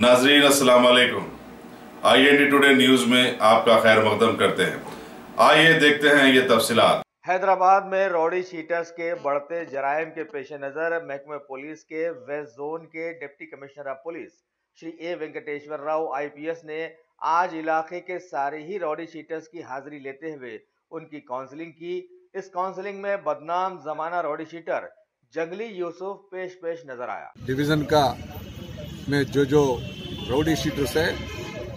नाजरीन अस्सलाम वालेकुम। IND टुडे न्यूज में आपका खैर मकदम करते हैं। आइए देखते हैं ये तफसीलात। हैदराबाद में रौडी शीटर्स के बढ़ते जराइम के पेश नजर महकमे पुलिस के वेस्ट जोन के deputy commissioner of police Shri A Venkateshwar Rao IPS ने आज इलाके के सारे ही रौडी शीटर्स की हाजिरी लेते हुए उनकी काउंसलिंग की। इस काउंसलिंग में बदनाम जमाना रौडी शीटर जंगली यूसुफ पेश नजर आया। डिवीजन का में जो रौडी शीटर्स है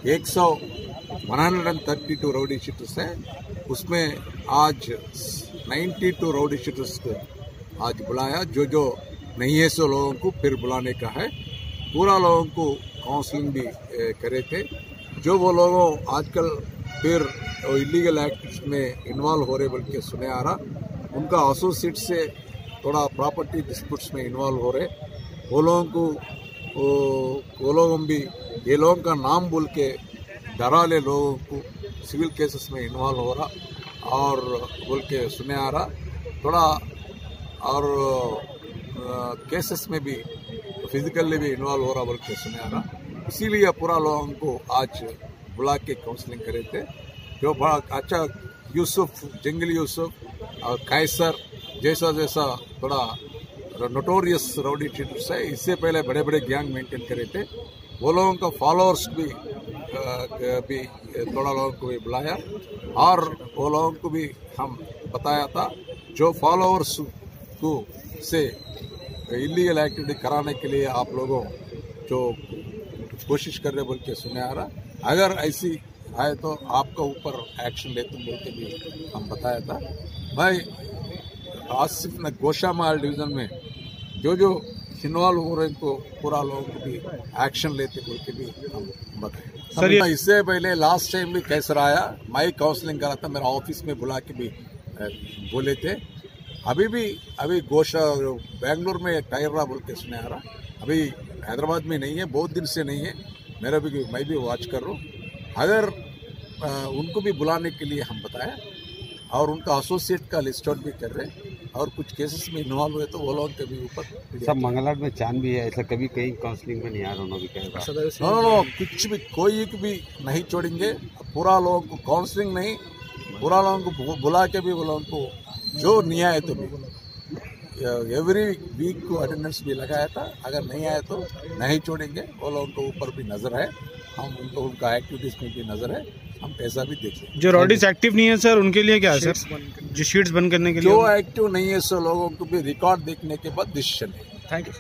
132 रौडी शीटर्स है, उसमें आज 92 रौडी शीटर्स को आज बुलाया। जो नहीं है सो लोगों को फिर बुलाने का है। पूरा लोगों को काउंसलिंग भी करे थे। जो वो लोगों आजकल फिर इलीगल एक्ट्स में इन्वॉल्व हो रहे बोल के सुने आ रहा, उनका एसोसिएट से थोड़ा प्रॉपर्टी डिस्प्यूट्स में इन्वॉल्व हो रहे, वो लोगों भी ये लोगों का नाम बोल के डरा ले लोगों को सिविल केसेस में इन्वॉल्व हो रहा और बोल के सुने आ रहा थोड़ा, और केसेस में भी फिजिकली भी इन्वॉल्व हो रहा बोल के सुने आ रहा। इसीलिए पूरा लोगों को आज बुला के काउंसलिंग करे थे। जो बड़ा अच्छा यूसुफ, जंगली यूसुफ और कैसर जैसा थोड़ा नोटोरियस रौडी शीटर्स है, इससे पहले बड़े बड़े गैंग मेंटेन करे थे। वो लोगों का फॉलोअर्स भी थोड़ा लोगों को भी बुलाया और वो लोगों को भी हम बताया था जो फॉलोअर्स को से इलीगल एक्टिविटी कराने के लिए आप लोगों जो कोशिश कर रहे बोल के सुने आ रहा, अगर ऐसी आए तो आपका ऊपर एक्शन लेते बोल के भी हम बताया था। भाई आसिफ ने गोशामाल डिवीजन में जो इन्वॉल्व हो रहे को पूरा लोगों को भी एक्शन लेते बोल के भी हम बताए। सर इससे पहले लास्ट टाइम भी कैसर आया, मैं काउंसलिंग करा था, मेरा ऑफिस में बुला के भी बोले थे। अभी गोशा बेंगलोर में टायरा बोल के सुने आ रहा, अभी हैदराबाद में नहीं है, बहुत दिन से नहीं है। मैं भी वॉच कर रहा हूँ। अगर उनको भी बुलाने के लिए हम बताया और उनका एसोसिएट का लिस्ट आउट भी कर रहे और कुछ केसेस में इन्वॉल्व हुए तो वो लोग के भी ऊपर सब मंगलवार में चांद भी है, ऐसा कभी कहीं काउंसलिंग में नहीं आ रहा भी कहेगा। नो कुछ भी कोई भी नहीं छोड़ेंगे। पूरा लोगों को काउंसलिंग नहीं, पूरा लोगों को बुला के भी वो लोगों को जो नहीं आए तो भी एवरी वीक को अटेंडेंस भी लगाया था। अगर नहीं आए तो नहीं छोड़ेंगे। वो लोगों को ऊपर भी नजर है, हम उनका एक्टिविटीज में भी नजर है, हम पैसा भी देखें। जो रॉडीज एक्टिव नहीं है सर उनके लिए क्या है सर? जो शीट्स बंद करने के लिए जो एक्टिव नहीं है सो लोगों को भी रिकॉर्ड देखने के बाद डिसीजन है। Thank you.